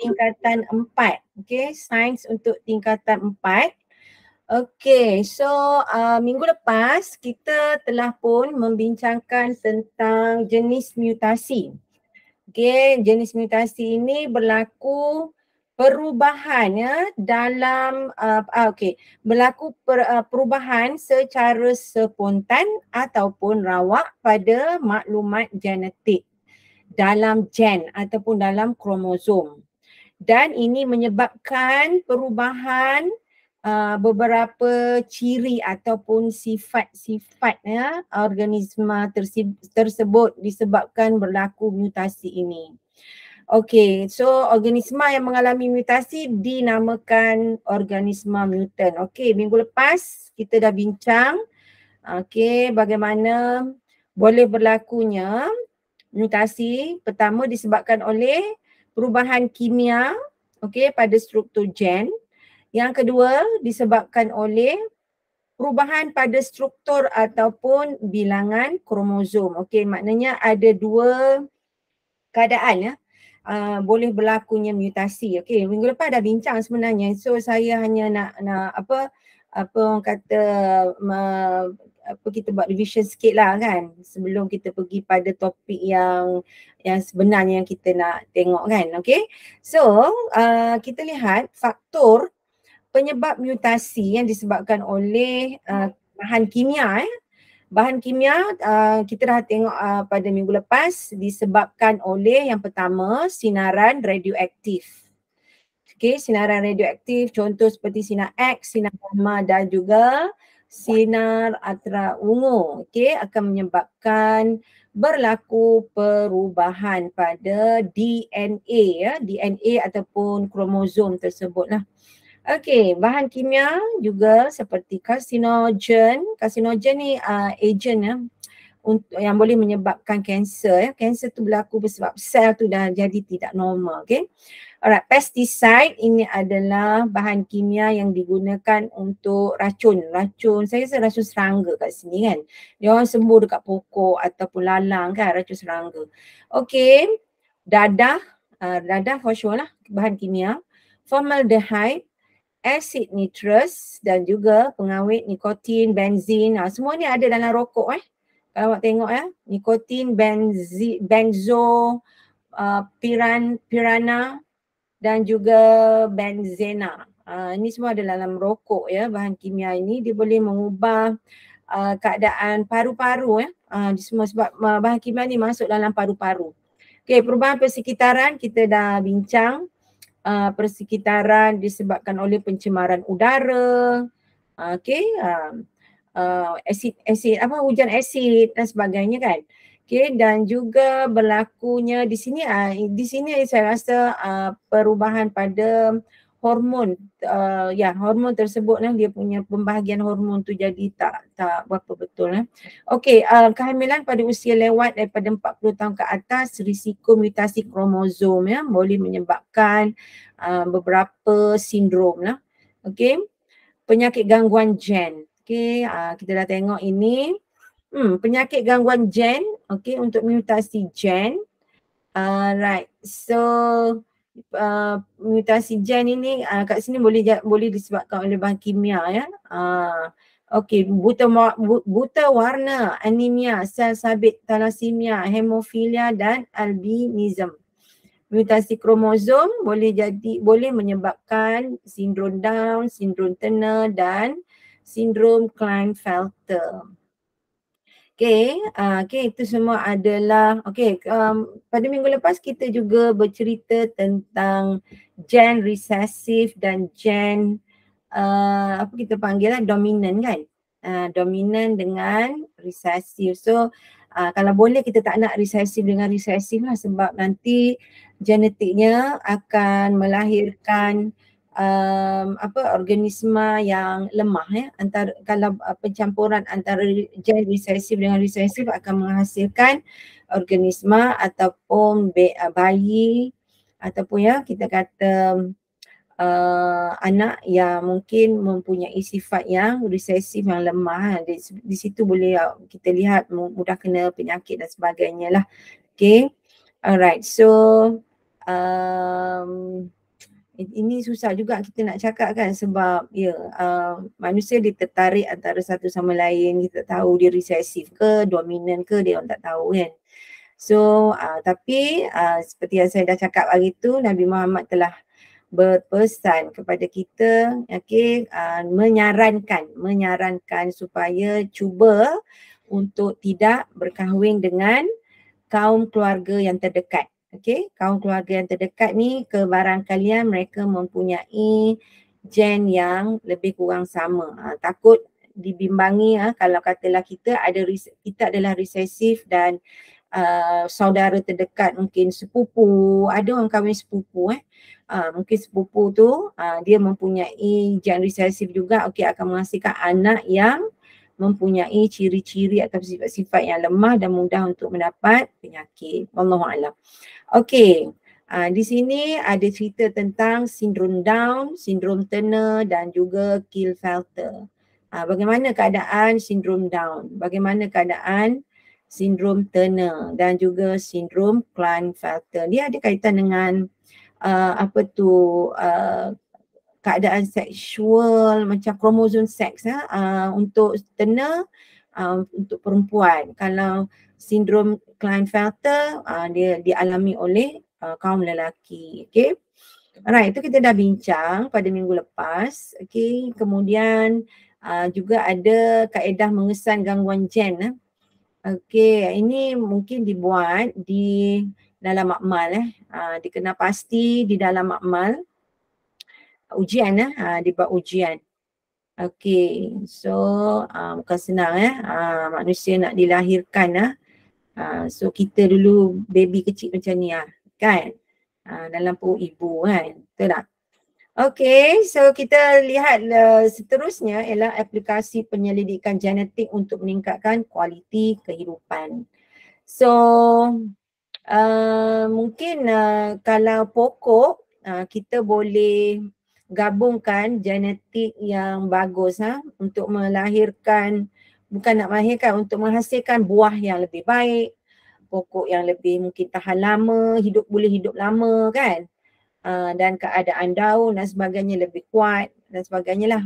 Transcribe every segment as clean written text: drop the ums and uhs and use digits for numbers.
tingkatan 4. Okay, sains untuk tingkatan 4. Okay, so minggu lepas kita telah pun membincangkan tentang jenis mutasi. Okay, jenis mutasi ini berlaku perubahan ya dalam berlaku perubahan secara spontan ataupun rawak pada maklumat genetik dalam gen ataupun dalam kromosom, dan ini menyebabkan perubahan beberapa ciri ataupun sifat-sifat ya organisma tersebut disebabkan berlaku mutasi ini. Okey, so organisma yang mengalami mutasi dinamakan organisma mutant. Okey, minggu lepas kita dah bincang bagaimana boleh berlakunya mutasi. Pertama disebabkan oleh perubahan kimia pada struktur gen. Yang kedua disebabkan oleh perubahan pada struktur ataupun bilangan kromosom. Maknanya ada dua keadaan ya boleh berlakunya mutasi. Minggu lepas dah bincang sebenarnya. So saya hanya nak orang kata kita buat revision sikit lah kan sebelum kita pergi pada topik yang sebenarnya yang kita nak tengok kan. So kita lihat faktor penyebab mutasi yang disebabkan oleh bahan kimia. Bahan kimia kita dah tengok pada minggu lepas disebabkan oleh yang pertama sinaran radioaktif. Sinaran radioaktif contoh seperti sinar X, sinar gamma dan juga sinar ultraviolet akan menyebabkan berlaku perubahan pada DNA DNA ataupun kromosom tersebut lah. Bahan kimia juga seperti karsinogen. Karsinogen ni agent yang boleh menyebabkan kanser. Kanser tu berlaku sebab sel tu dah jadi tidak normal. Alright, pesticide ini adalah bahan kimia yang digunakan untuk racun. Saya rasa racun serangga kat sini kan. Dia orang sembuh dekat pokok ataupun lalang kan, racun serangga. Dadah for sure lah bahan kimia. Formaldehyde, asid nitrous dan juga pengawet nikotin, benzin. Semua ni ada dalam rokok Kalau awak tengok nikotin, benzo, pirana dan juga benzena. Ini semua ada dalam rokok bahan kimia ini. Dia boleh mengubah keadaan paru-paru semua sebab bahan kimia ni masuk dalam paru-paru. Perubahan persekitaran kita dah bincang. Persekitaran disebabkan oleh pencemaran udara, hujan asid dan sebagainya kan. Dan juga berlakunya di sini saya rasa perubahan pada hormon. Hormon tersebut dia punya pembahagian hormon tu jadi tak berapa betul. Kehamilan pada usia lewat daripada 40 tahun ke atas, risiko mutasi kromosom boleh menyebabkan beberapa sindrom lah. Penyakit gangguan gen. Kita dah tengok ini. Penyakit gangguan gen untuk mutasi gen. Right. So mutasi gen ini kat sini boleh disebabkan oleh bahan kimia buta warna, anemia, sel sabit thalassemia, hemofilia dan albinism. Mutasi kromosom boleh menyebabkan sindrom Down, sindrom Turner dan sindrom Klinefelter. Itu semua adalah pada minggu lepas kita juga bercerita tentang gen resesif dan gen kita panggil dominan kan. Dominan dengan resesif. So kalau boleh kita tak nak resesif dengan resesif lah sebab nanti genetiknya akan melahirkan organisma yang lemah kalau pencampuran antara gen resesif dengan resesif akan menghasilkan organisma ataupun bayi ataupun kita kata anak yang mungkin mempunyai sifat yang resesif yang lemah. Di situ boleh kita lihat mudah kena penyakit dan sebagainya lah. Alright, so ini susah juga kita nak cakap kan, sebab manusia dia tertarik antara satu sama lain. Kita tak tahu dia resesif ke, dominan ke, dia orang tak tahu kan. So tapi seperti yang saya dah cakap hari tu, Nabi Muhammad telah berpesan kepada kita, menyarankan supaya cuba untuk tidak berkahwin dengan kaum keluarga yang terdekat. Kaum keluarga yang terdekat ni kebarangkalian mereka mempunyai gen yang lebih kurang sama. Takut dibimbangi kalau katalah kita adalah resesif dan saudara terdekat mungkin sepupu, ada orang kahwin sepupu mungkin sepupu tu dia mempunyai gen resesif juga, akan menghasilkan anak yang mempunyai ciri-ciri atau sifat-sifat yang lemah dan mudah untuk mendapat penyakit. Wallahualam. Di sini ada cerita tentang sindrom Down, sindrom Turner dan juga Klinefelter. Bagaimana keadaan sindrom Down? Bagaimana keadaan sindrom Turner dan juga sindrom Klinefelter? Dia ada kaitan dengan keadaan seksual macam kromosom seks untuk Turner, untuk perempuan. Kalau sindrom Klinefelter dia dialami oleh kaum lelaki. Alright, itu kita dah bincang pada minggu lepas. Kemudian juga ada kaedah mengesan gangguan gen. Ini mungkin dibuat di dalam makmal dikenal pasti di dalam makmal ujian dibuat ujian. So bukan senang manusia nak dilahirkan so kita dulu baby kecil macam ni kan, dalam perut ibu kan, betul tak? So kita lihat seterusnya ialah aplikasi penyelidikan genetik untuk meningkatkan kualiti kehidupan. So mungkin kalau pokok kita boleh gabungkan genetik yang bagus untuk melahirkan, bukan nak melahirkan, untuk menghasilkan buah yang lebih baik, pokok yang lebih mungkin tahan lama, boleh hidup lama kan, dan keadaan daun dan sebagainya lebih kuat dan sebagainya lah.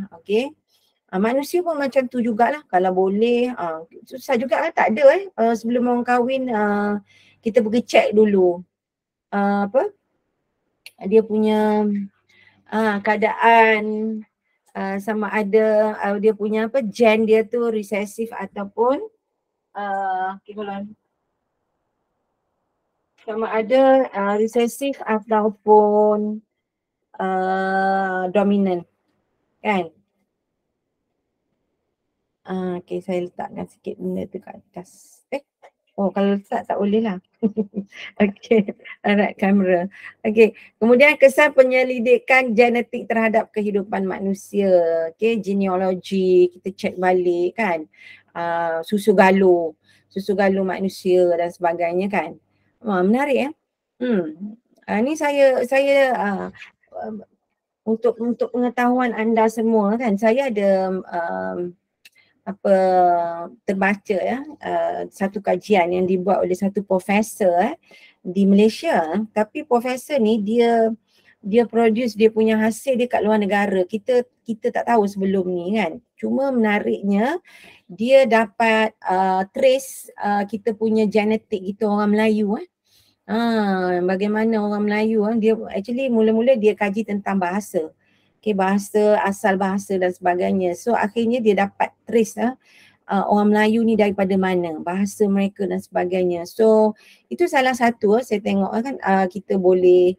Manusia pun macam tu jugalah, kalau boleh. Susah juga tak ada sebelum orang kahwin kita pergi check dulu dia punya keadaan, sama ada dia punya gen dia tu resesif ataupun sama ada resesif ataupun dominant kan. Saya letakkan sikit benda tu kat atas. Kalau letak tak boleh lah. Alright, kamera. Kemudian kesan penyelidikan genetik terhadap kehidupan manusia. Genealogi, kita cek balik kan. Susu galuh manusia dan sebagainya kan. Menarik ni saya untuk pengetahuan anda semua kan, saya ada terbaca satu kajian yang dibuat oleh satu profesor di Malaysia, tapi profesor ni dia produce dia punya hasil dia kat luar negara. Kita tak tahu sebelum ni kan. Cuma menariknya dia dapat trace kita punya genetik kita orang Melayu bagaimana orang Melayu dia actually mula-mula dia kaji tentang bahasa. Bahasa, asal bahasa dan sebagainya. So akhirnya dia dapat trace orang Melayu ni daripada mana, bahasa mereka dan sebagainya. So itu salah satu saya tengok kan kita boleh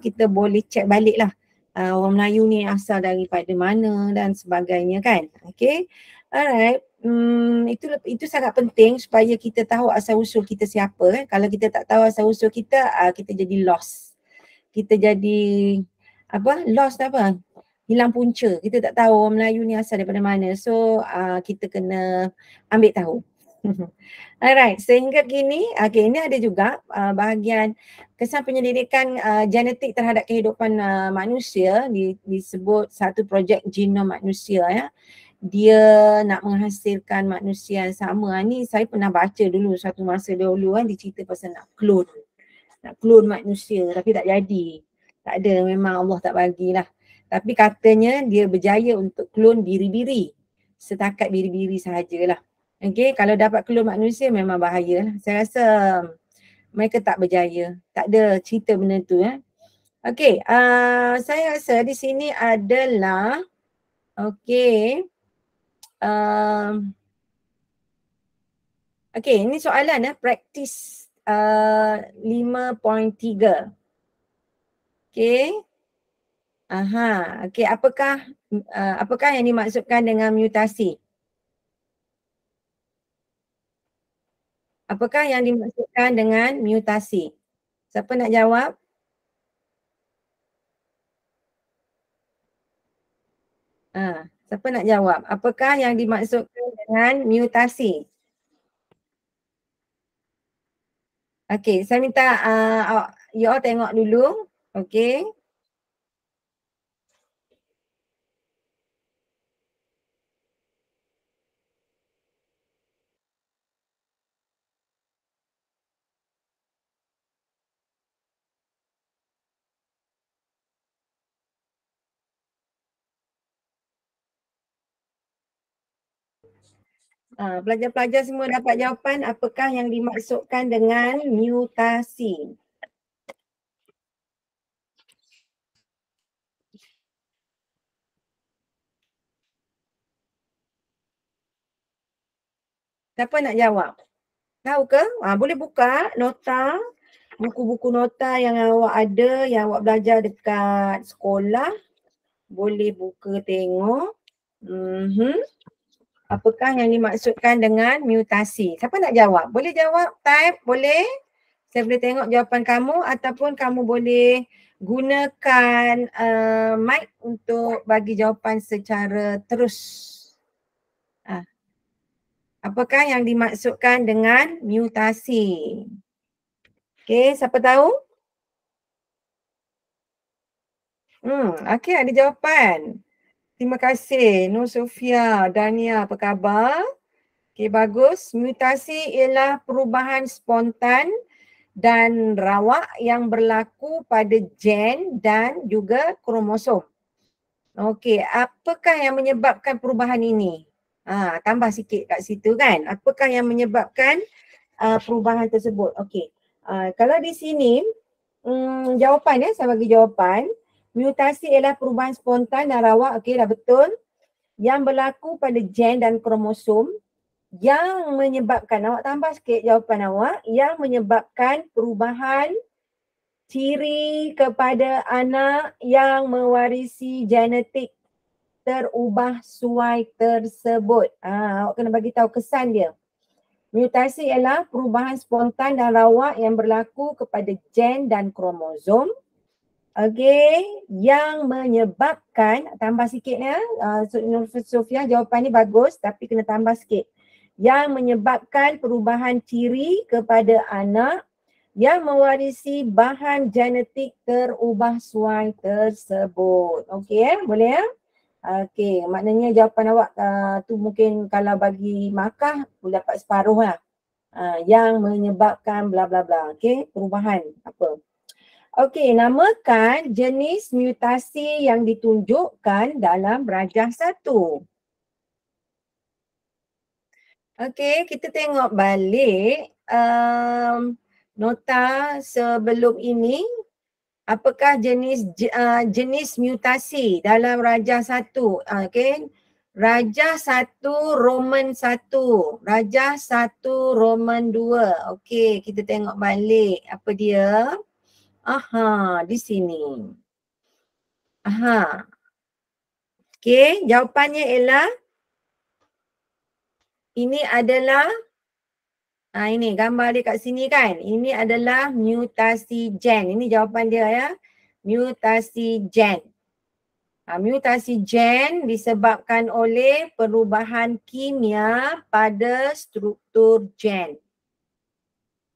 kita boleh check balik lah orang Melayu ni asal daripada mana dan sebagainya kan. Alright. Itu sangat penting supaya kita tahu asal usul kita siapa kan. Kalau kita tak tahu asal usul kita, kita jadi lost. Kita jadi lost hilang punca. Kita tak tahu orang Melayu ni asal daripada mana. So kita kena ambil tahu. Alright, sehingga kini ini ada juga bahagian kesan penyelidikan genetik terhadap kehidupan manusia, disebut satu projek genom manusia dia nak menghasilkan manusia yang sama. Ni saya pernah baca dulu satu masa dahulu dicerita pasal nak clone. nak clone manusia tapi tak jadi. Tak ada, memang Allah tak bagilah. Tapi katanya dia berjaya untuk clone biri-biri. Setakat biri-biri sahajalah. Okay, kalau dapat clone manusia memang bahaya lah. Saya rasa mereka tak berjaya. Tak ada cerita benda tu. Okay, saya rasa di sini adalah okay. Okay, ini soalan praktis 5.3. Okay. Okay, apakah yang dimaksudkan dengan mutasi? Apakah yang dimaksudkan dengan mutasi? Siapa nak jawab? Siapa nak jawab? Apakah yang dimaksudkan dengan mutasi? Okay, saya minta you all tengok dulu. Okay. Pelajar-pelajar semua dapat jawapan apakah yang dimaksudkan dengan mutasi. Siapa nak jawab? Tahu ke? Boleh buka nota, buku-buku nota yang awak ada, yang awak belajar dekat sekolah. Boleh buka tengok. Apakah yang dimaksudkan dengan mutasi? Siapa nak jawab? Boleh jawab, type, boleh? Saya boleh tengok jawapan kamu ataupun kamu boleh gunakan mic untuk bagi jawapan secara terus. Apakah yang dimaksudkan dengan mutasi? Okay, siapa tahu? Okay, ada jawapan. Terima kasih Nur Sofia, Dania, apa khabar? Okay, bagus. Mutasi ialah perubahan spontan dan rawak yang berlaku pada gen dan juga kromosom. Okey, apakah yang menyebabkan perubahan ini? Tambah sikit kat situ kan. Apakah yang menyebabkan perubahan tersebut? Okey. Kalau di sini jawapan saya bagi jawapan. Mutasi ialah perubahan spontan dan rawak. Okey, dah betul. Yang berlaku pada gen dan kromosom yang menyebabkan, awak tambah sikit jawapan awak, yang menyebabkan perubahan ciri kepada anak yang mewarisi genetik terubah suai tersebut. Awak kena bagi tahu kesan dia. Mutasi ialah perubahan spontan dan rawak yang berlaku kepada gen dan kromosom. Okey, yang menyebabkan, tambah sikit Nur Sofia, jawapan ni bagus tapi kena tambah sikit. Yang menyebabkan perubahan ciri kepada anak yang mewarisi bahan genetik terubah suai tersebut. Okey, boleh ya? Okey, maknanya jawapan awak tu mungkin kalau bagi markah boleh dapat separuh lah. Yang menyebabkan bla bla bla. Okey, perubahan apa? Okey, namakan jenis mutasi yang ditunjukkan dalam rajah 1. Okey, kita tengok balik nota sebelum ini. Apakah jenis mutasi dalam rajah 1? Okey. Rajah 1 Roman 1, rajah 1 Roman 2. Okey, kita tengok balik apa dia. Di sini. Okey, jawapannya ialah ini adalah ini gambar dia kat sini kan. Ini adalah mutasi gen. Ini jawapan dia ya. Mutasi gen. Mutasi gen disebabkan oleh perubahan kimia pada struktur gen.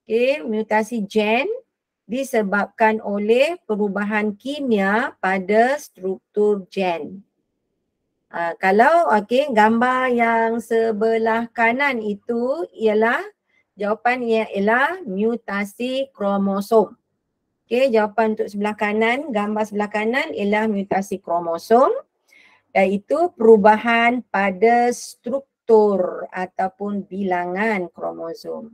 Okey, mutasi gen disebabkan oleh perubahan kimia pada struktur gen. Kalau gambar yang sebelah kanan itu ialah jawapan ialah mutasi kromosom. Okey, jawapan untuk sebelah kanan, gambar sebelah kanan ialah mutasi kromosom, iaitu perubahan pada struktur ataupun bilangan kromosom.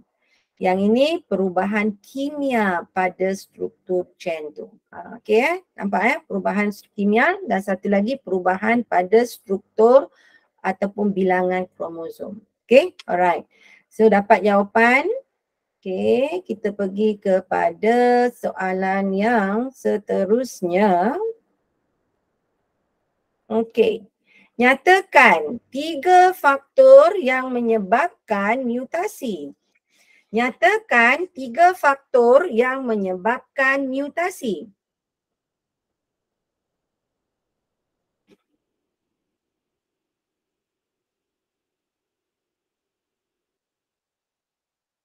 Yang ini perubahan kimia pada struktur chain tu. Okey, nampak perubahan kimia, dan satu lagi perubahan pada struktur ataupun bilangan kromosom. Okey, alright. So dapat jawapan. Okey, kita pergi kepada soalan yang seterusnya. Okey. Nyatakan 3 faktor yang menyebabkan mutasi. Nyatakan 3 faktor yang menyebabkan mutasi.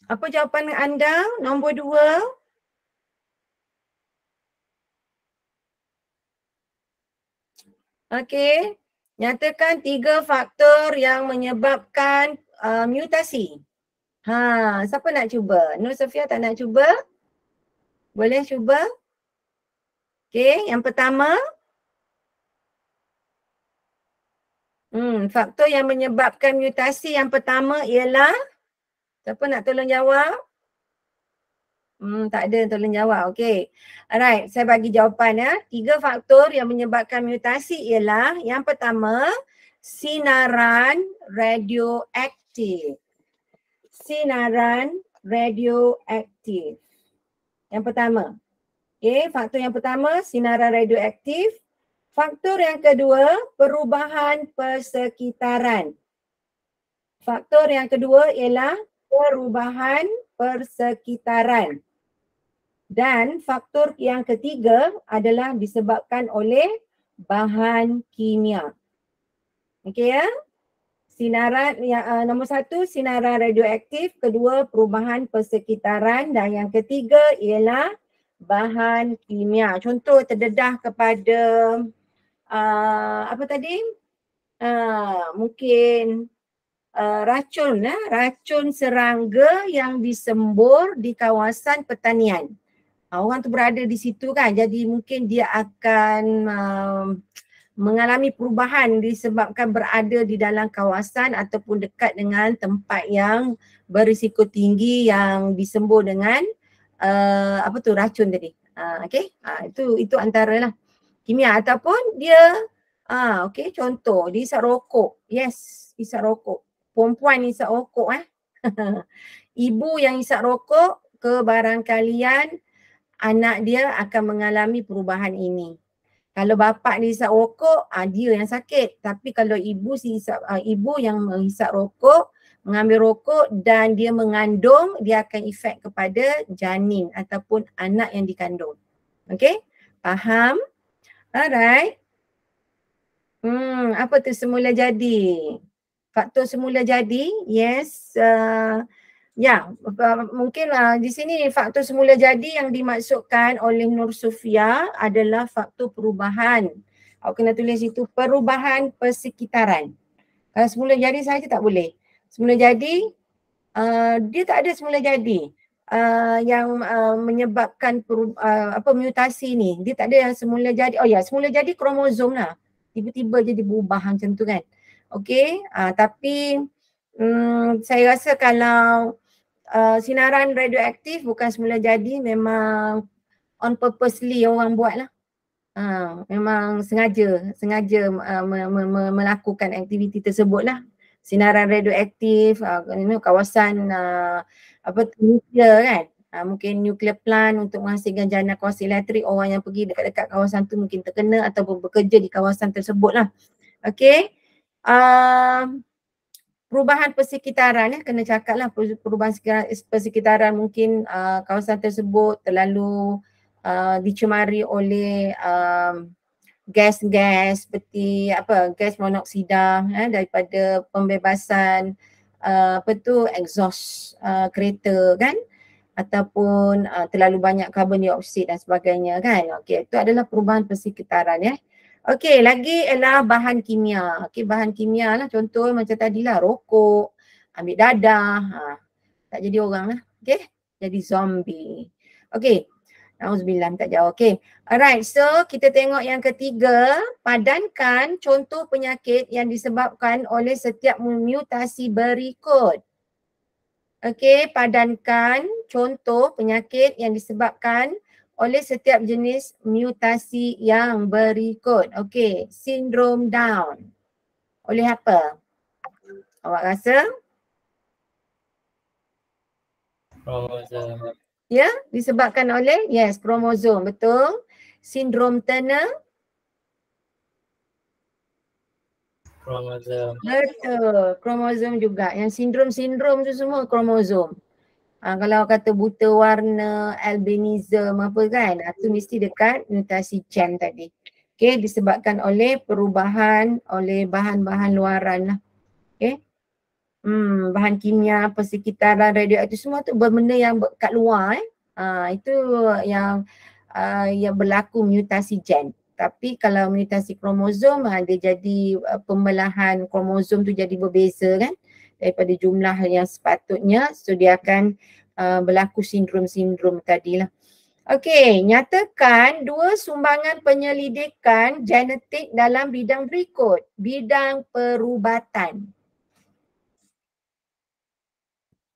Apa jawapan anda? Nombor 2. Okey. Nyatakan 3 faktor yang menyebabkan mutasi. Siapa nak cuba? Nur Sofia tak nak cuba? Boleh cuba? Okey, yang pertama. Faktor yang menyebabkan mutasi yang pertama ialah, siapa nak tolong jawab? Tak ada yang tolong jawab. Okey. Alright, saya bagi jawapan ya. 3 faktor yang menyebabkan mutasi ialah, yang pertama, sinaran radioaktif. Sinaran radioaktif. Yang pertama. Okey, faktor yang pertama, sinaran radioaktif. Faktor yang kedua, perubahan persekitaran. Faktor yang kedua ialah perubahan persekitaran. Dan faktor yang ketiga adalah disebabkan oleh bahan kimia. Okey ya? Sinaran nombor 1 sinaran radioaktif, kedua perubahan persekitaran, dan yang ketiga ialah bahan kimia. Contoh terdedah kepada apa tadi? Mungkin racun serangga yang disembur di kawasan pertanian. Orang tu berada di situ kan, jadi mungkin dia akan mengalami perubahan disebabkan berada di dalam kawasan ataupun dekat dengan tempat yang berisiko tinggi yang disembur dengan racun tadi. Okey, itu antara lah kimia, ataupun dia okey, contoh dia isap rokok. Yes, isap rokok. Perempuan isap rokok ibu yang isap rokok, kebarangkalian anak dia akan mengalami perubahan ini. Kalau bapa dia isap rokok, dia yang sakit. Tapi kalau ibu ibu yang menghisap rokok, mengambil rokok dan dia mengandung, dia akan efek kepada janin ataupun anak yang dikandung. Okey? Faham? Alright. Apa tu semula jadi? Faktor semula jadi, yes. Mungkin di sini faktor semula jadi yang dimaksudkan oleh Nur Sofia adalah faktor perubahan. Awak kena tulis itu perubahan persekitaran. Kalau semula jadi saja tak boleh. Semula jadi, dia tak ada semula jadi yang menyebabkan mutasi ni. Dia tak ada yang semula jadi. Oh ya, semula jadi kromosom lah. Tiba-tiba jadi berubah macam tu kan. Okey, tapi saya rasa kalau sinaran radioaktif bukan semula jadi, memang on purposely orang buat lah. Memang sengaja melakukan aktiviti tersebut lah. Sinaran radioaktif, kawasan nuklear kan. Mungkin nuclear plant untuk menghasilkan jana kuasa elektrik, orang yang pergi dekat-dekat kawasan tu mungkin terkena ataupun bekerja di kawasan tersebut lah. Okey. Perubahan persekitaran kena cakap lah, perubahan persekitaran mungkin kawasan tersebut terlalu dicemari oleh gas-gas seperti gas monoksida daripada pembebasan exhaust kereta kan, ataupun terlalu banyak karbon dioksida dan sebagainya kan. Okey, itu adalah perubahan persekitaran Okey, lagi ialah bahan kimia. Okey, bahan kimia lah, contoh macam tadilah rokok, ambil dadah, tak jadi orang lah. Okey, jadi zombie. Okey, Auzubillah, tak jauh. Okay. Alright, so kita tengok yang ketiga. Padankan contoh penyakit yang disebabkan oleh setiap mutasi berikut. Okay, padankan contoh penyakit yang disebabkan oleh setiap jenis mutasi yang berikut. Okay, sindrom Down. Oleh apa? Awak rasa? Kromosom. Ya, disebabkan oleh, yes, kromosom, betul. Sindrom Turner. Kromosom. Betul, kromosom juga. Yang sindrom-sindrom tu semua kromosom. Kalau kata buta warna, albinism apa kan, tu mesti dekat mutasi gen tadi. Okay, disebabkan oleh perubahan oleh bahan-bahan luaran lah. Okay. Bahan kimia, persekitaran, radioaktif semua tu benda yang kat luar itu yang berlaku mutasi gen. Tapi kalau mutasi kromosom dia jadi pembelahan kromosom tu jadi berbeza kan daripada jumlah yang sepatutnya, so dia akan berlaku sindrom-sindrom tadilah. Okey, nyatakan dua sumbangan penyelidikan genetik dalam bidang berikut. Bidang perubatan.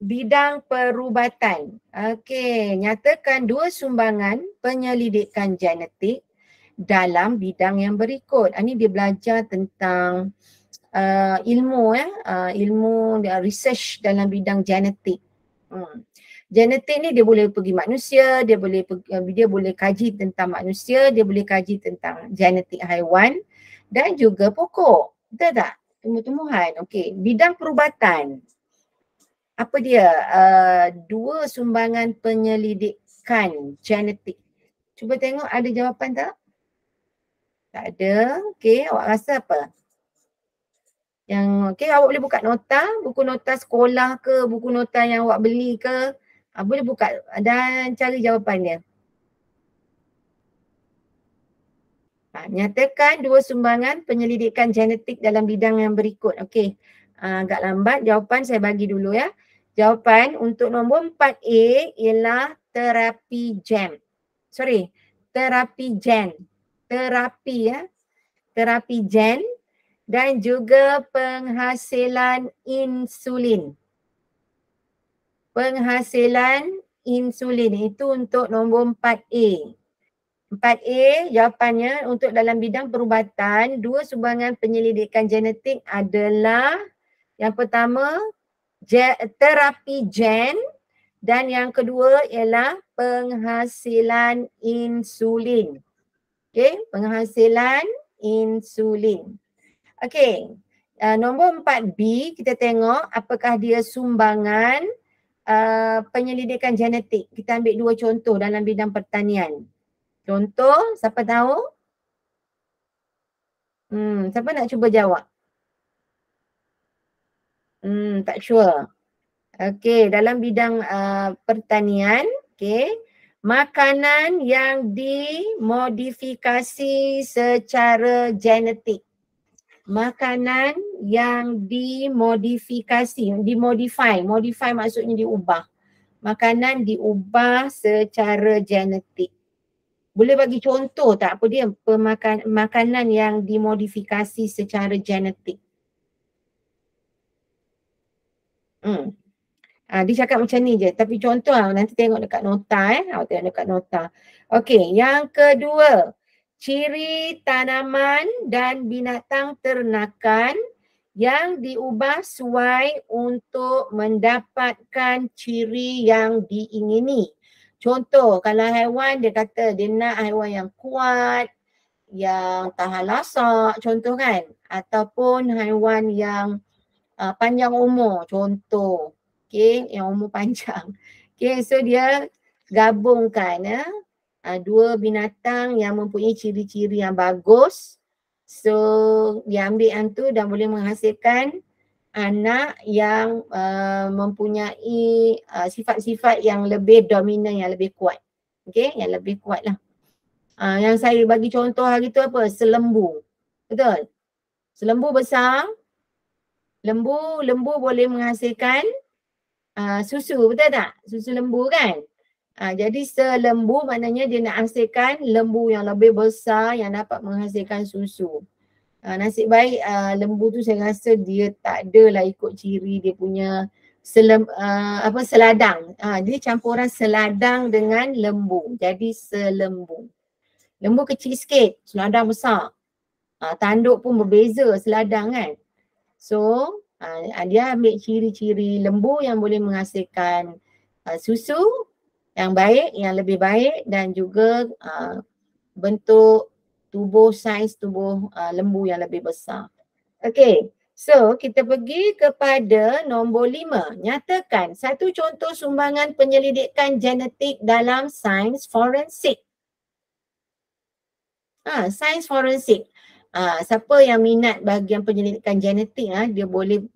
Bidang perubatan. Okey, nyatakan dua sumbangan penyelidikan genetik dalam bidang yang berikut. Ini dia belajar tentang ilmu ilmu research dalam bidang genetik. Genetik ni dia boleh pergi manusia, dia boleh kaji tentang manusia, dia boleh kaji tentang genetik haiwan dan juga pokok. Betul tak? Tumbuh-tumbuhan. Okey, bidang perubatan. Apa dia? Dua sumbangan penyelidikan genetik. Cuba tengok ada jawapan tak? Tak ada. Okey, awak rasa apa? Okey, awak boleh buka nota, buku nota sekolah ke, buku nota yang awak beli ke. Boleh buka dan cari jawapan dia. Nyatakan dua sumbangan penyelidikan genetik dalam bidang yang berikut. Okey, agak lambat jawapan saya bagi dulu ya. Jawapan untuk nombor 4A ialah terapi gen. Terapi gen. Terapi gen dan juga penghasilan insulin. Penghasilan insulin itu untuk nombor 4A. 4A jawapannya untuk dalam bidang perubatan, dua sumbangan penyelidikan genetik adalah yang pertama terapi gen dan yang kedua ialah penghasilan insulin. Okey, penghasilan insulin. Okey, nombor 4B kita tengok apakah dia sumbangan penyelidikan genetik. Kita ambil dua contoh dalam bidang pertanian. Contoh, siapa tahu? Siapa nak cuba jawab? Tak sure. Okey, dalam bidang pertanian, okey, makanan yang dimodifikasi secara genetik. Makanan yang dimodify maksudnya diubah. Makanan diubah secara genetik. Boleh bagi contoh tak apa dia makanan yang dimodifikasi secara genetik? Dia cakap macam ni je, tapi contoh nanti tengok dekat nota awak tengok dekat nota. Okey, yang kedua, ciri tanaman dan binatang ternakan yang diubah sesuai untuk mendapatkan ciri yang diingini. Contoh, kalau haiwan dia kata dia nak haiwan yang kuat, yang tahan lasak, contoh kan. Ataupun haiwan yang panjang umur, contoh. Okay, yang umur panjang. Okay, so dia gabungkan dua binatang yang mempunyai ciri-ciri yang bagus. So, dia ambil yang tu dan boleh menghasilkan anak yang mempunyai sifat-sifat yang lebih dominan, yang lebih kuat. Okay, yang lebih kuat lah. Yang saya bagi contoh hari tu apa? Selembu. Betul? Selembu besar. Lembu boleh menghasilkan susu, betul tak? Susu lembu kan? Jadi selembu maknanya dia nak hasilkan lembu yang lebih besar yang dapat menghasilkan susu. Nasib baik lembu tu saya rasa dia tak adalah ikut ciri dia punya seladang. Dia campuran seladang dengan lembu. Jadi selembu. Lembu kecil sikit, seladang besar. Tanduk pun berbeza seladang kan. So dia ambil ciri-ciri lembu yang boleh menghasilkan susu yang baik, yang lebih baik dan juga bentuk tubuh, saiz tubuh lembu yang lebih besar. Okey, so kita pergi kepada nombor 5. Nyatakan satu contoh sumbangan penyelidikan genetik dalam sains forensik. Sains forensik. Siapa yang minat bahagian penyelidikan genetik, dia boleh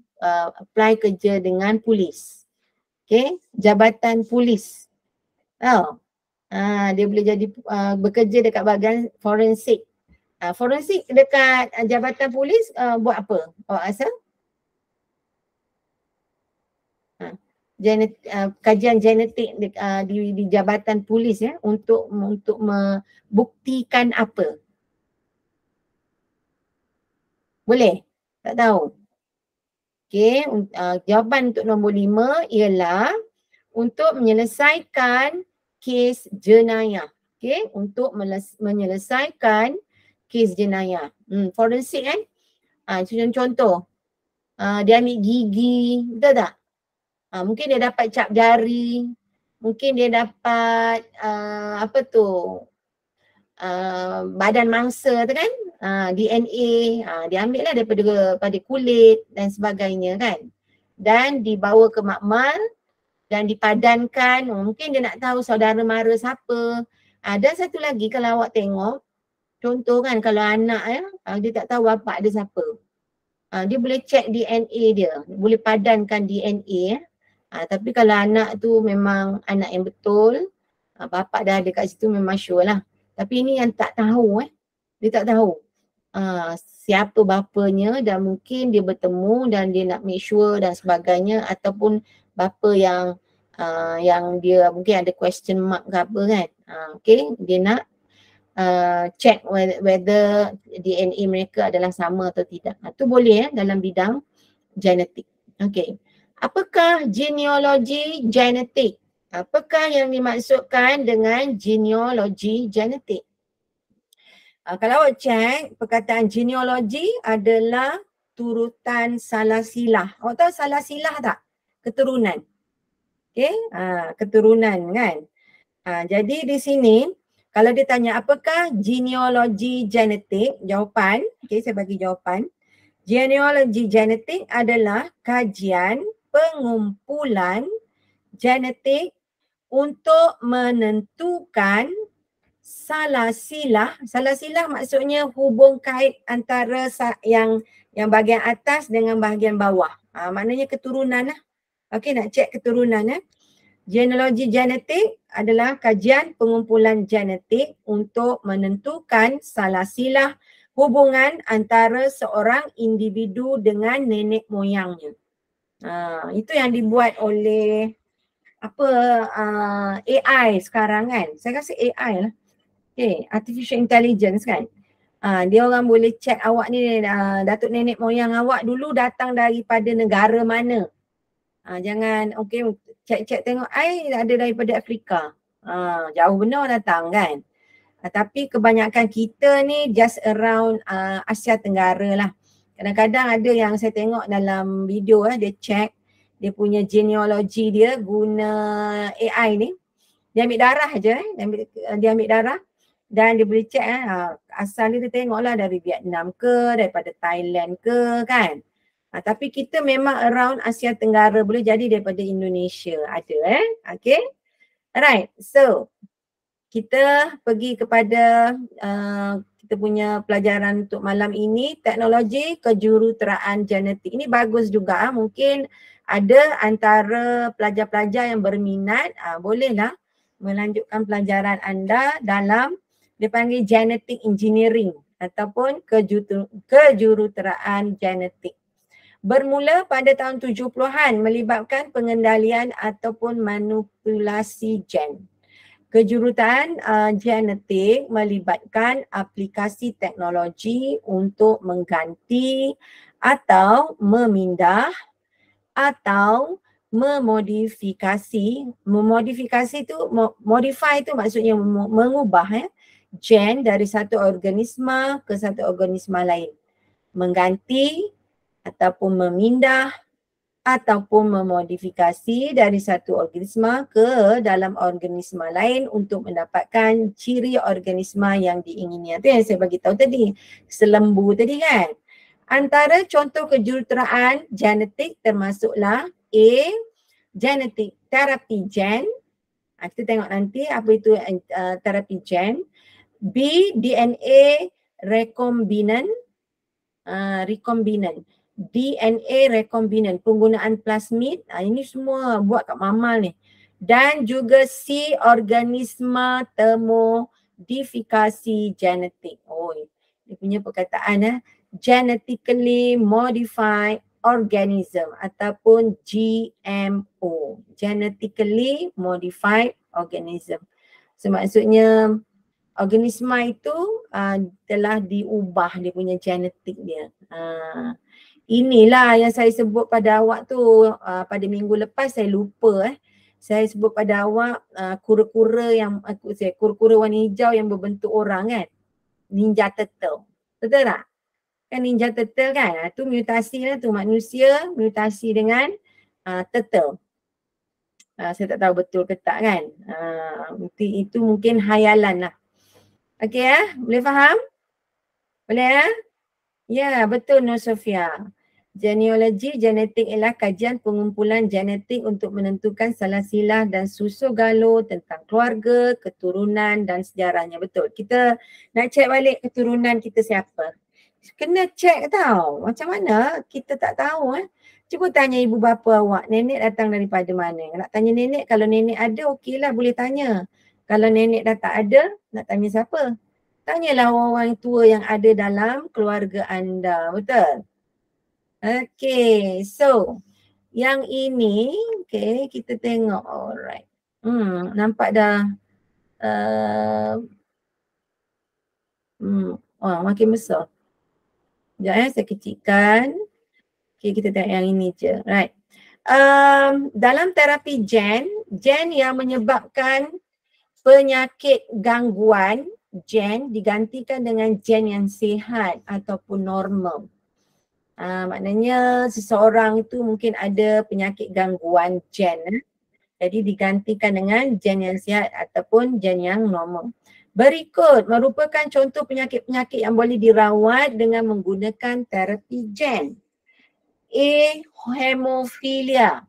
apply kerja dengan polis. Okay, jabatan polis. Dia boleh jadi bekerja dekat bahagian forensik. Forensik dekat jabatan polis buat apa? Awak rasa? Kajian genetik di jabatan polis untuk membuktikan apa? Boleh? Tak tahu. Okey, jawapan untuk nombor 5 ialah untuk menyelesaikan kes jenayah. Okey, untuk menyelesaikan kes jenayah. Forensik kan? Contoh. Dia ambil gigi, betul tak? Mungkin dia dapat cap jari, mungkin dia dapat badan mangsa tu kan, DNA, dia ambil lah daripada kulit dan sebagainya kan. Dan dibawa ke makmal dan dipadankan, mungkin dia nak tahu saudara mara siapa. Dan satu lagi kalau awak tengok, contoh kan kalau anak dia tak tahu bapa dia siapa. Dia boleh check DNA dia, boleh padankan DNA. Tapi kalau anak tu memang anak yang betul, bapa dah ada kat situ memang sure lah. Tapi ini yang tak tahu dia tak tahu siapa bapanya dan mungkin dia bertemu dan dia nak make sure dan sebagainya, ataupun bapa yang dia mungkin ada question mark ke apa kan. Okay, dia nak check whether DNA mereka adalah sama atau tidak. Itu boleh dalam bidang genetik. Okay. Apakah genealogi genetik? Apakah yang dimaksudkan dengan genealogi genetik? Kalau awak cek, perkataan genealogi adalah turutan salasilah. Awak tahu salasilah tak? Keturunan. Okay, keturunan kan. Jadi di sini, kalau dia tanya apakah genealogi genetik, jawapan, okay, saya bagi jawapan. Genealogi genetik adalah kajian pengumpulan genetik untuk menentukan salasilah. Salasilah maksudnya hubung kait antara yang bahagian atas dengan bahagian bawah. Maknanya keturunan lah. Okey, nak cek keturunan Genealogi genetik adalah kajian pengumpulan genetik untuk menentukan salasilah hubungan antara seorang individu dengan nenek moyangnya. Itu yang dibuat oleh AI sekarang kan. Saya rasa AI lah. Okay, artificial intelligence kan. Dia orang boleh check awak ni, datuk nenek moyang awak dulu datang daripada negara mana. Jangan cek tengok ada daripada Afrika. Jauh benar datang kan. Tapi kebanyakan kita ni just around Asia Tenggara lah. Kadang-kadang ada yang saya tengok dalam video dia check dia punya genealogi dia guna AI ni. Dia ambil darah je dia ambil darah dan dia boleh check asal dia tengoklah dari Vietnam ke, daripada Thailand ke kan. Tapi kita memang around Asia Tenggara, boleh jadi daripada Indonesia ada Okay. Alright, so kita pergi kepada kita punya pelajaran untuk malam ini, teknologi kejuruteraan genetik. Ini bagus juga, mungkin ada antara pelajar-pelajar yang berminat, bolehlah melanjutkan pelajaran anda dalam dipanggil genetic engineering ataupun kejuruteraan genetik. Bermula pada tahun 70-an melibatkan pengendalian ataupun manipulasi gen. Kejuruteraan genetik melibatkan aplikasi teknologi untuk mengganti atau memindah atau memodifikasi. Memodifikasi tu, modify tu maksudnya mengubah gen dari satu organisma ke satu organisma lain. Mengganti ataupun memindah ataupun memodifikasi dari satu organisma ke dalam organisma lain untuk mendapatkan ciri organisma yang diingini. Itu yang saya bagi tahu tadi, selembu tadi kan. Antara contoh kejuruteraan genetik termasuklah A, genetik terapi gen. Kita tengok nanti apa itu terapi gen. B, DNA rekombinan. Rekombinan. DNA rekombinan, penggunaan plasmid, ini semua buat kat mamal ni. Dan juga C, organisma termodifikasi genetik. Oh, dia punya perkataan genetically modified organism ataupun GMO, genetically modified organism. So maksudnya organisma itu telah diubah dia punya genetik dia. Inilah yang saya sebut pada awak tu pada minggu lepas, saya lupa saya sebut pada awak kura-kura yang kura-kura warna hijau yang berbentuk orang kan, ninja turtle, betul tak? Kan ninja turtle kan, tu mutasi lah tu, manusia mutasi dengan turtle. Saya tak tahu betul ke tak kan, itu mungkin hayalan lah. Okey boleh faham? Boleh ya, betul Nur Sofia. Genealogi genetik ialah kajian pengumpulan genetik untuk menentukan salasilah dan susu galur tentang keluarga, keturunan dan sejarahnya. Betul. Kita nak cek balik keturunan kita siapa. Kena cek tau. Macam mana kita tak tahu Cuba tanya ibu bapa awak, nenek datang daripada mana? Nak tanya nenek, kalau nenek ada okeylah boleh tanya. Kalau nenek dah tak ada, nak tanya siapa? Tanyalah orang tua yang ada dalam keluarga anda, betul? Okay, so yang ini, okay, kita tengok, alright. Nampak dah, makin besar. Sekejap saya kecilkan. Okay, kita tengok yang ini je, right. Dalam terapi gen yang menyebabkan penyakit gangguan, gen digantikan dengan gen yang sihat ataupun normal. Maknanya seseorang itu mungkin ada penyakit gangguan gen. Jadi digantikan dengan gen yang sihat ataupun gen yang normal. Berikut merupakan contoh penyakit-penyakit yang boleh dirawat dengan menggunakan terapi gen. A, hemophilia.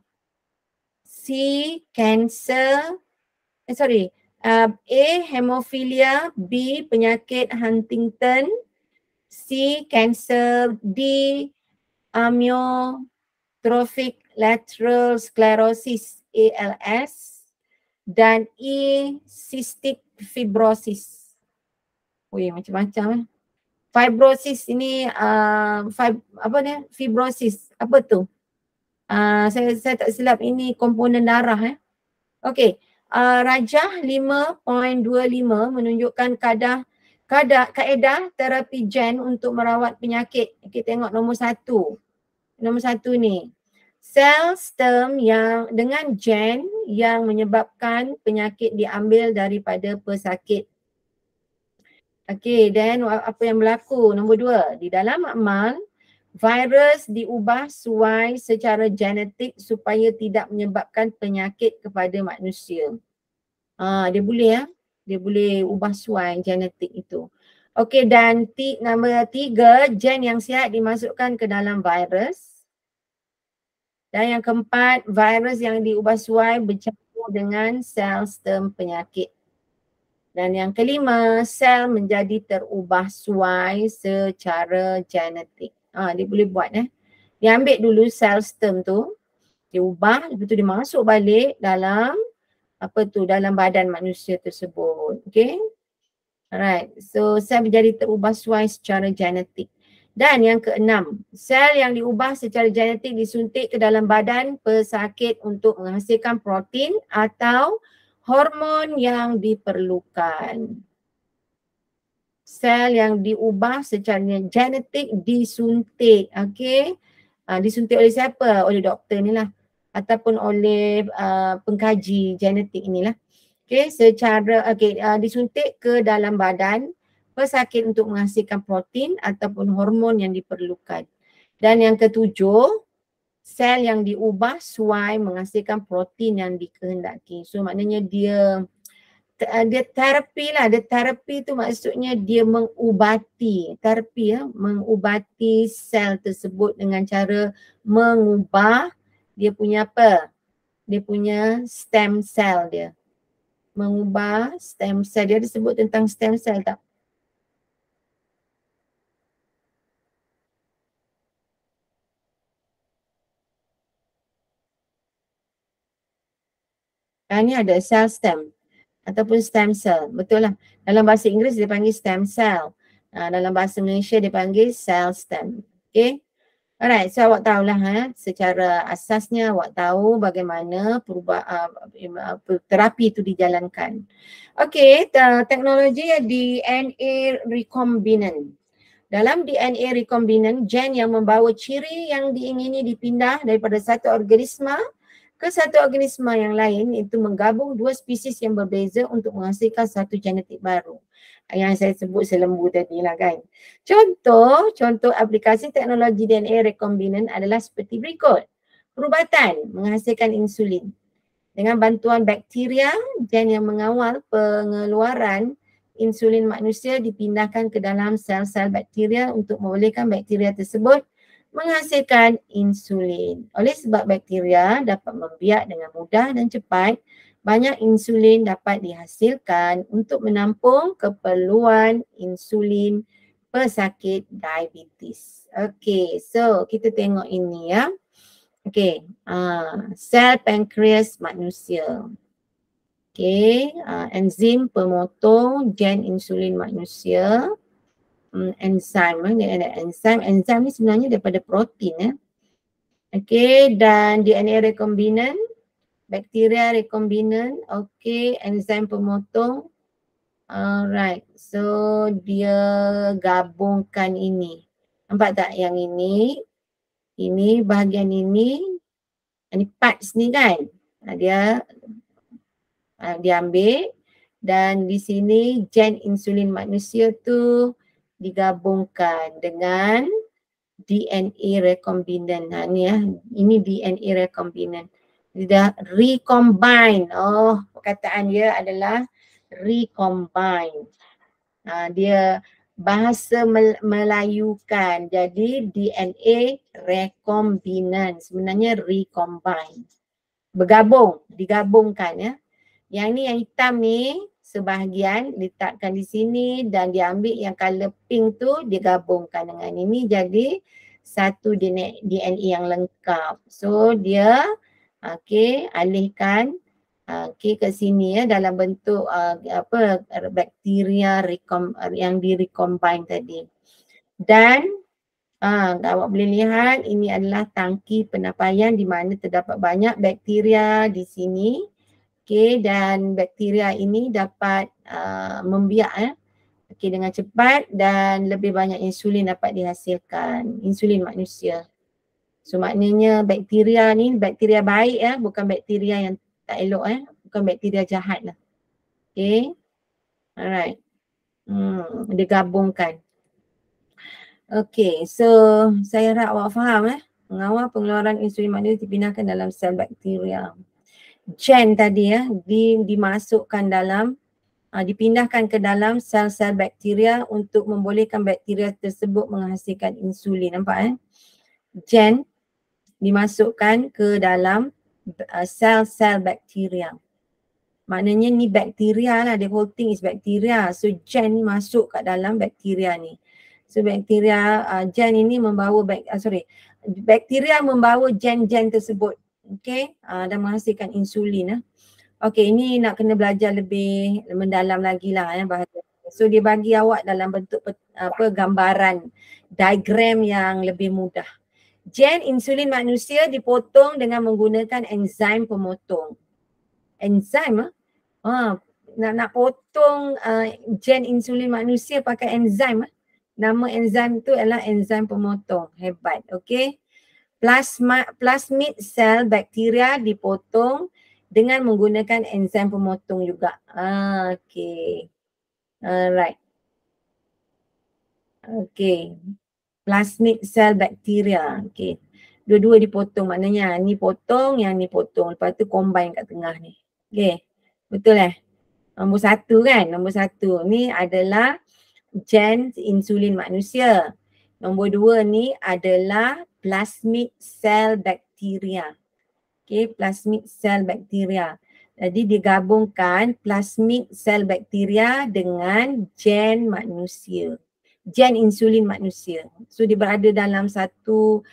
C, cancer. A, hemophilia. B, penyakit Huntington. C, cancer. D, amyotrophic lateral sclerosis, ALS. Dan E, cystic fibrosis. Macam-macam fibrosis ini, fibrosis, apa tu? Saya tak silap ini komponen darah Okey, Rajah 5.25 menunjukkan kaedah terapi gen untuk merawat penyakit. Kita tengok nombor satu. Nombor satu ni. Sel stem yang dengan gen yang menyebabkan penyakit diambil daripada pesakit. Okey, dan apa yang berlaku? Nombor dua, di dalam amal, virus diubah suai secara genetik supaya tidak menyebabkan penyakit kepada manusia. Dia boleh dia boleh ubah suai genetik itu. Okey, dan nombor tiga, gen yang sihat dimasukkan ke dalam virus. Dan yang keempat, virus yang diubah suai bercampur dengan sel stem penyakit. Dan yang kelima, sel menjadi terubah suai secara genetik. Dia boleh buat Dia ambil dulu sel stem tu, dia ubah, lepas tu dia masuk balik dalam dalam badan manusia tersebut. Okay. Alright, so sel menjadi terubah suai secara genetik. Dan yang keenam, sel yang diubah secara genetik disuntik ke dalam badan pesakit untuk menghasilkan protein atau hormon yang diperlukan. Sel yang diubah secara genetik disuntik, okey. Disuntik oleh siapa? Oleh doktor ni lah ataupun oleh pengkaji genetik ni lah. Okey, disuntik ke dalam badan pesakit untuk menghasilkan protein ataupun hormon yang diperlukan. Dan yang ketujuh, sel yang diubah suai menghasilkan protein yang dikehendaki. So maknanya dia terapi lah. Dia terapi tu maksudnya dia mengubati, terapi ya, mengubati sel tersebut dengan cara mengubah dia punya apa? Dia punya stem cell dia. Mengubah stem cell. Dia disebut tentang stem cell tak? Ni ada cell stem ataupun stem cell. Betul lah. Dalam bahasa Inggeris dia panggil stem cell. Dalam bahasa Malaysia dia panggil cell stem. Okay. Alright, so awak tahulah secara asasnya awak tahu bagaimana terapi itu dijalankan. Okay, teknologi DNA recombinant. Dalam DNA recombinant, gen yang membawa ciri yang diingini dipindah daripada satu organisma ke satu organisma yang lain, iaitu menggabung dua spesies yang berbeza untuk menghasilkan satu genetik baru. Yang saya sebut selembu tadi lah kan. Contoh aplikasi teknologi DNA recombinant adalah seperti berikut. Perubatan menghasilkan insulin. Dengan bantuan bakteria, gen yang mengawal pengeluaran insulin manusia dipindahkan ke dalam sel-sel bakteria untuk membolehkan bakteria tersebut menghasilkan insulin. Oleh sebab bakteria dapat membiak dengan mudah dan cepat, banyak insulin dapat dihasilkan untuk menampung keperluan insulin pesakit diabetes. Okey, so kita tengok ini ya. Okey, sel pankreas manusia. Okey, enzim pemotong gen insulin manusia. Enzim ni sebenarnya daripada protein ya. Okey, dan DNA recombinant, bakteria recombinant, okey, enzim pemotong. Alright, so dia gabungkan ini. Nampak tak yang ini bahagian ini parts ni kan. Dia ambil dan di sini gen insulin manusia tu digabungkan dengan DNA recombinant. Ni ya, ini DNA recombinant. Dia recombine. Oh, perkataan dia adalah recombine. Dia bahasa Melayukan. Jadi DNA recombinant. Sebenarnya recombine. Bergabung, digabungkan ya. Yang ni yang hitam ni sebahagian letakkan di sini dan diambil yang color pink tu digabungkan dengan ini jadi satu DNA yang lengkap. So dia alihkan ke sini ya dalam bentuk bakteria yang direcombine tadi. Dan awak boleh lihat ini adalah tangki penapaian di mana terdapat banyak bakteria di sini. Okey, dan bakteria ini dapat membiak dengan cepat dan lebih banyak insulin dapat dihasilkan, insulin manusia. So maknanya bakteria ni bakteria baik bukan bakteria yang tak elok bukan bakteria jahat lah. Okey. Alright. Dia gabungkan. Okey, so saya harap awak faham mengawal pengeluaran insulin manusia dipindahkan dalam sel bakteria. Gen tadi dimasukkan dalam dipindahkan ke dalam sel-sel bakteria untuk membolehkan bakteria tersebut menghasilkan insulin. Nampak Gen dimasukkan ke dalam sel-sel bakteria. Maknanya ni bakteria lah, the whole thing is bakteria. So gen ni masuk kat dalam bakteria ni. So bakteria gen ini membawa bakteria membawa gen-gen tersebut. Okay, dan menghasilkan insulin. Okay, ini nak kena belajar lebih mendalam lagi lah bahasa. So dia bagi awak dalam bentuk gambaran, diagram yang lebih mudah. Gen insulin manusia dipotong dengan menggunakan enzim pemotong. Enzim Nak potong gen insulin manusia pakai enzim. Nama enzim tu adalah enzim pemotong. Hebat, okey. Plasmid sel bakteria dipotong dengan menggunakan enzim pemotong juga. Okey. Alright. Okey. Plasmid sel bakteria. Okey. Dua-dua dipotong, maknanya ni potong, yang ni potong. Lepas tu combine kat tengah ni. Okey. Betul Nombor 1 kan? Nombor 1 ni adalah gen insulin manusia. Nombor 2 ni adalah plasmid sel bakteria. Okey, plasmid sel bakteria. Jadi digabungkan plasmid sel bakteria dengan gen manusia. Gen insulin manusia. So dia berada dalam satu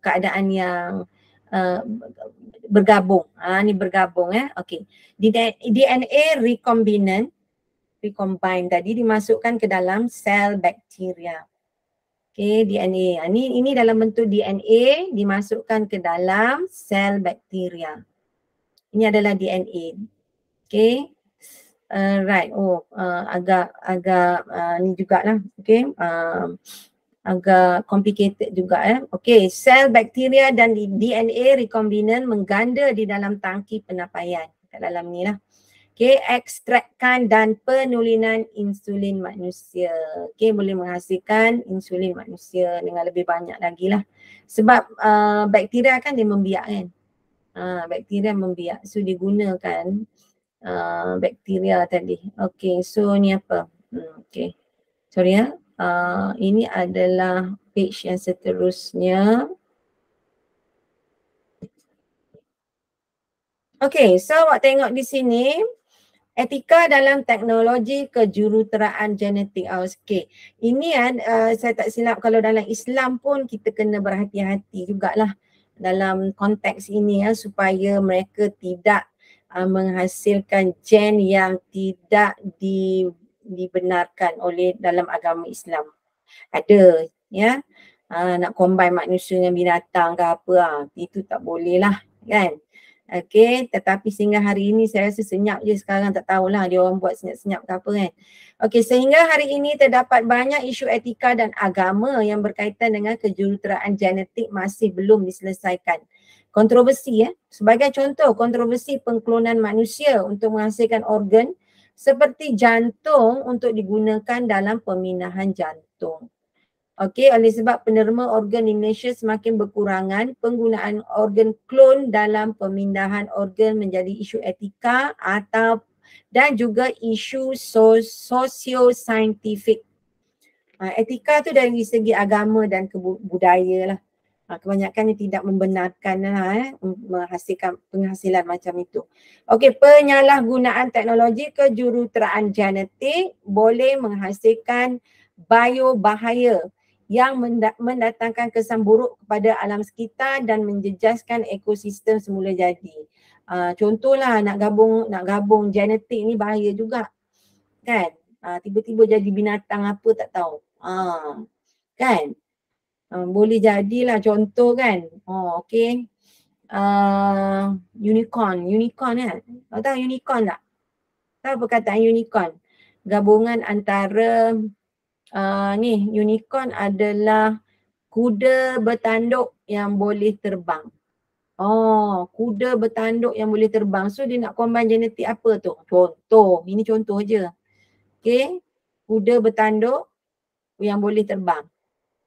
keadaan yang bergabung. Ni bergabung Okey. DNA recombine tadi dimasukkan ke dalam sel bakteria. Okey, DNA. Ini dalam bentuk DNA dimasukkan ke dalam sel bakteria. Ini adalah DNA. Okey. Right. Agak ni jugalah. Okey. Agak complicated juga Okey, sel bakteria dan DNA recombinant mengganda di dalam tangki penapaian. Kat dalam ni lah. Okey, ekstrakkan dan penulinan insulin manusia. Okey, boleh menghasilkan insulin manusia dengan lebih banyak lagi lah. Sebab bakteria kan dia membiak kan. Bakteria membiak. So digunakan bakteria tadi. Okey, so ni apa? Okey. Sorry ini adalah page yang seterusnya. Okay, so awak tengok di sini etika dalam teknologi kejuruteraan genetik. Okay, ini saya tak silap kalau dalam Islam pun kita kena berhati-hati jugalah dalam konteks ini supaya mereka tidak menghasilkan gen yang tidak dibenarkan oleh dalam agama Islam. Ada nak combine manusia dengan binatang ke apa itu tak boleh lah kan. Okey, tetapi sehingga hari ini saya rasa senyap je sekarang, tak tahulah dia orang buat senyap-senyap ke apa kan. Okey, sehingga hari ini terdapat banyak isu etika dan agama yang berkaitan dengan kejuruteraan genetik masih belum diselesaikan. Kontroversi sebagai contoh kontroversi pengklonan manusia untuk menghasilkan organ seperti jantung untuk digunakan dalam pemindahan jantung. Okey, oleh sebab penerima organ di Malaysia semakin berkurangan, penggunaan organ klon dalam pemindahan organ menjadi isu etika dan juga isu sosio-saintifik. Etika tu dari segi agama dan budaya lah. Kebanyakannya tidak membenarkan menghasilkan penghasilan macam itu. Okey, penyalahgunaan teknologi kejuruteraan genetik boleh menghasilkan biobahaya yang mendatangkan kesan buruk kepada alam sekitar dan menjejaskan ekosistem semula jadi. Contohlah nak gabung genetik ni bahaya juga. Kan? Tiba-tiba jadi binatang apa tak tahu. Kan? Boleh jadilah contoh kan. Okey. Unicorn kan? Tahu unicorn tak? Tahu perkataan unicorn? Gabungan antara unicorn adalah kuda bertanduk yang boleh terbang. Kuda bertanduk yang boleh terbang. So dia nak combine genetik apa tu? Contoh, ini contoh je. Okey, kuda bertanduk yang boleh terbang.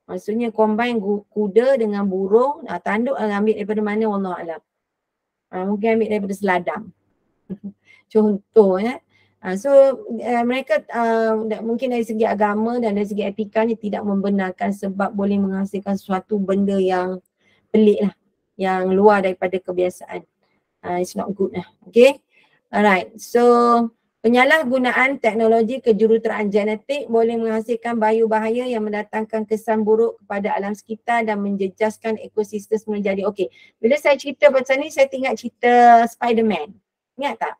Maksudnya combine kuda dengan burung, tanduk ambil daripada mana wallahualam. Mungkin ambil daripada seladang. Contoh So mereka mungkin dari segi agama dan dari segi etika ni tidak membenarkan sebab boleh menghasilkan suatu benda yang pelik lah, yang luar daripada kebiasaan. It's not good lah. Okay. Alright. So penyalahgunaan teknologi kejuruteraan genetik boleh menghasilkan bahaya yang mendatangkan kesan buruk kepada alam sekitar dan menjejaskan ekosistem menjadi. Okay. Bila saya cerita pasal ni saya teringat cerita Spiderman. Ingat tak?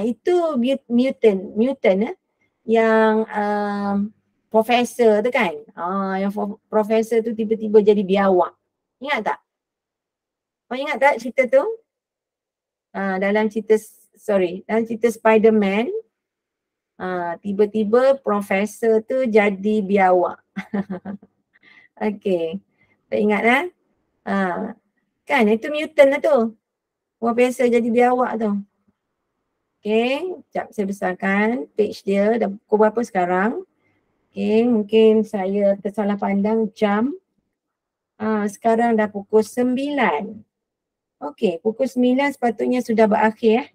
Itu mutant yang profesor tu kan. Yang profesor tu tiba-tiba jadi biawak. Ingat tak? Ingat tak cerita tu? dalam cerita Spiderman, tiba-tiba profesor tu jadi biawak. Okey. Tak ingat lah. Kan itu mutant lah tu. Profesor jadi biawak tu. Okey, sekejap saya besarkan page dia. Dah pukul berapa sekarang? Okey, mungkin saya tersalah pandang jam. Sekarang dah pukul 9. Okey, pukul 9 sepatutnya sudah berakhir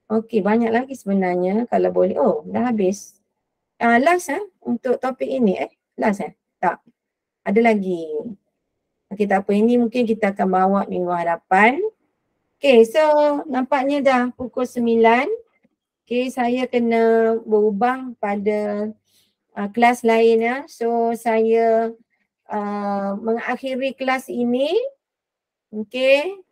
Okey, banyak lagi sebenarnya kalau boleh. Oh, dah habis. Last untuk topik ini Last Tak. Ada lagi. Okey, tak apa. Ini mungkin kita akan bawa minggu hadapan. Okey, so nampaknya dah pukul 9. Okey, saya kena berubah pada kelas lain So saya mengakhiri kelas ini. Okey,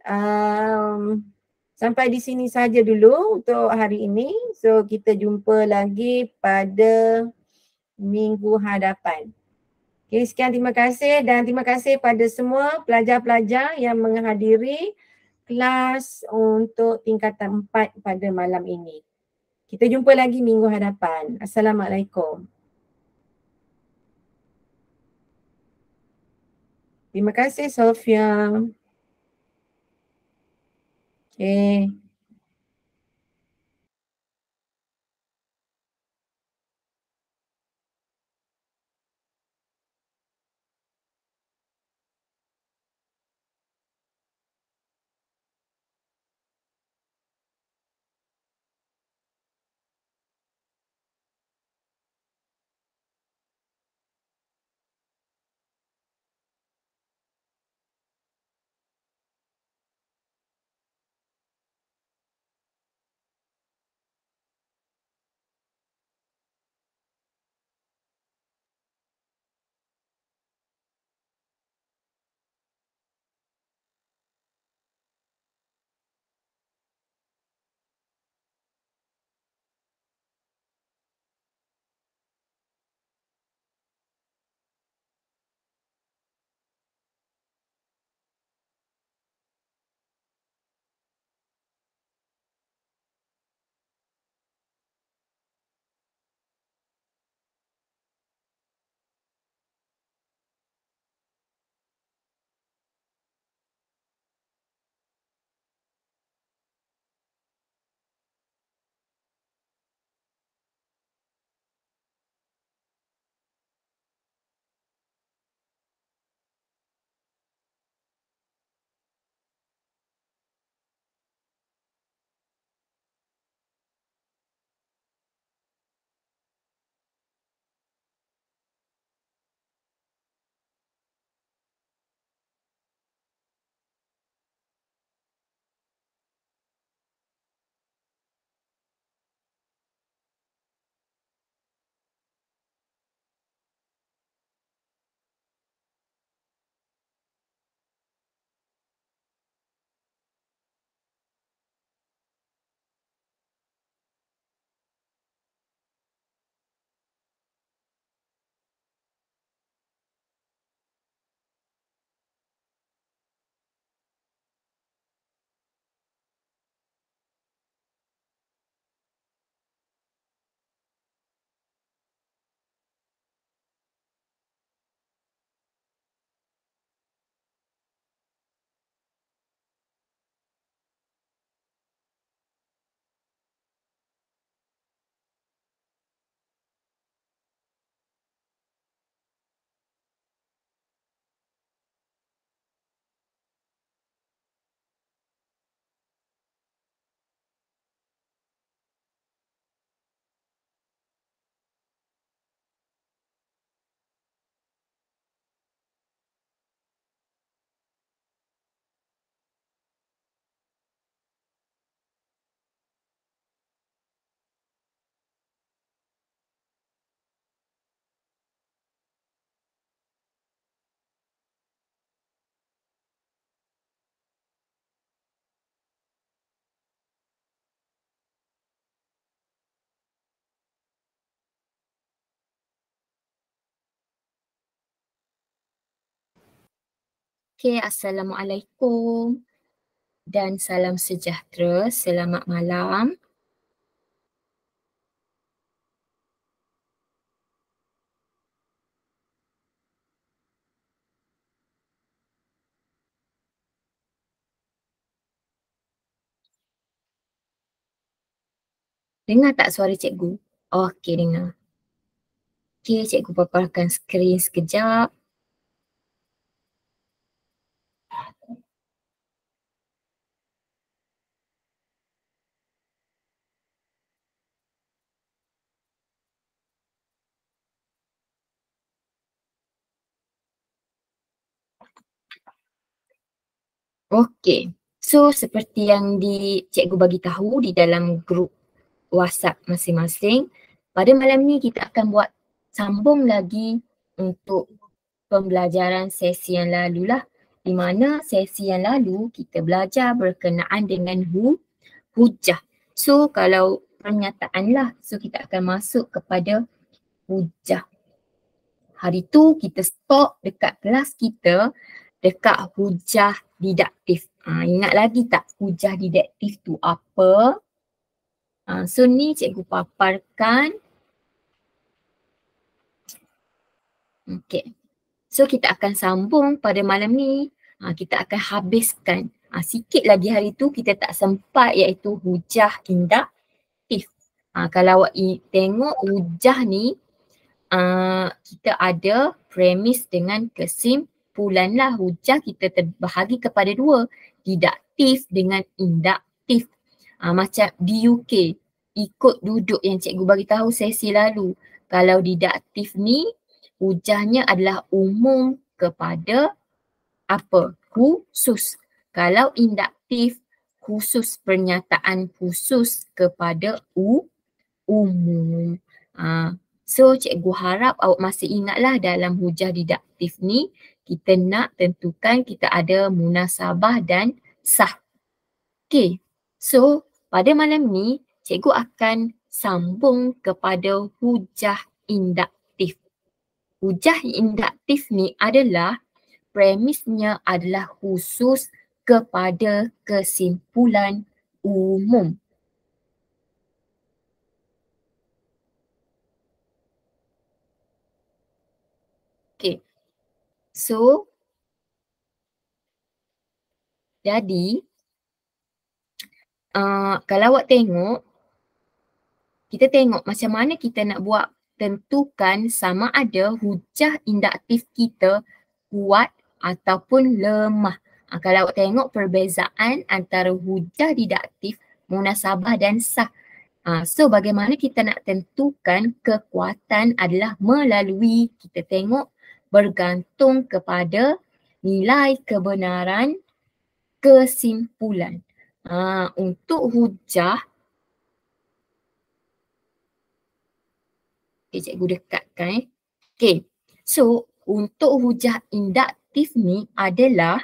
sampai di sini saja dulu untuk hari ini. So kita jumpa lagi pada minggu hadapan. Okey, sekian terima kasih dan terima kasih pada semua pelajar-pelajar yang menghadiri kelas untuk tingkatan 4 pada malam ini. Kita jumpa lagi minggu hadapan. Assalamualaikum. Terima kasih Sofia. Okay. Okay, Assalamualaikum. dan salam sejahtera. Selamat malam. Dengar tak suara cikgu? Okey, dengar. Okey, cikgu paparkan skrin sekejap. Okey. So seperti yang cikgu bagi tahu di dalam grup WhatsApp masing-masing, pada malam ni kita akan buat sambung lagi untuk pembelajaran sesi yang lalu lah. Di mana sesi yang lalu kita belajar berkenaan dengan hujah. So kalau pernyataan lah, so kita akan masuk kepada hujah. Hari tu kita stop dekat kelas kita dekat hujah didaktif. Ingat lagi tak hujah didaktif tu apa? So ni cikgu paparkan. Okay. So kita akan sambung pada malam ni. Kita akan habiskan. Sikit lagi hari tu kita tak sempat iaitu hujah induktif. Kalau awak tengok hujah ni, kita ada premis dengan kesimpulan lah. Hujah kita terbahagi kepada dua. Didaktif dengan induktif. Macam di UK, ikut duduk yang cikgu bagi tahu sesi lalu. Kalau didaktif ni, hujahnya adalah umum kepada apa? Khusus. Kalau induktif, khusus, pernyataan khusus kepada umum. So cikgu harap awak masih ingatlah dalam hujah didaktif ni kita nak tentukan kita ada munasabah dan sah. Okay. So pada malam ni cikgu akan sambung kepada hujah induktif. Hujah induktif ni adalah premisnya adalah khusus kepada kesimpulan umum. Okay. So, jadi kalau awak tengok, kita tengok macam mana kita nak buat tentukan sama ada hujah induktif kita kuat ataupun lemah. Kalau awak tengok perbezaan antara hujah didaktif, munasabah dan sah. So bagaimana kita nak tentukan kekuatan adalah melalui kita tengok bergantung kepada nilai kebenaran kesimpulan. Untuk hujah, cikgu dekatkan. Okay, so untuk hujah induktif ni adalah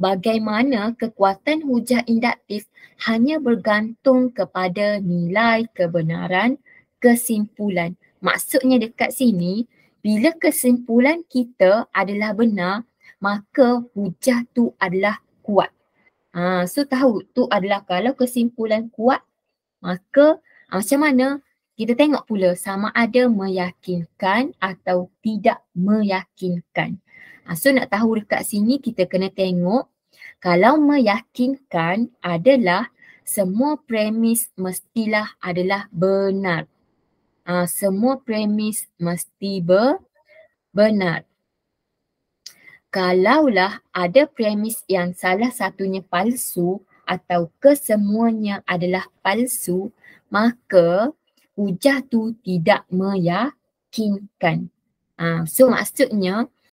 bagaimana kekuatan hujah induktif hanya bergantung kepada nilai kebenaran kesimpulan. Maksudnya dekat sini, bila kesimpulan kita adalah benar, maka hujah tu adalah kuat. So tahu tu adalah kalau kesimpulan kuat, maka macam mana? Kita tengok pula sama ada meyakinkan atau tidak meyakinkan. So nak tahu dekat sini kita kena tengok kalau meyakinkan adalah semua premis mestilah adalah benar. Semua premis mesti benar. Kalaulah ada premis yang salah satunya palsu atau kesemuanya adalah palsu, maka hujah tu tidak meyakinkan. So maksudnya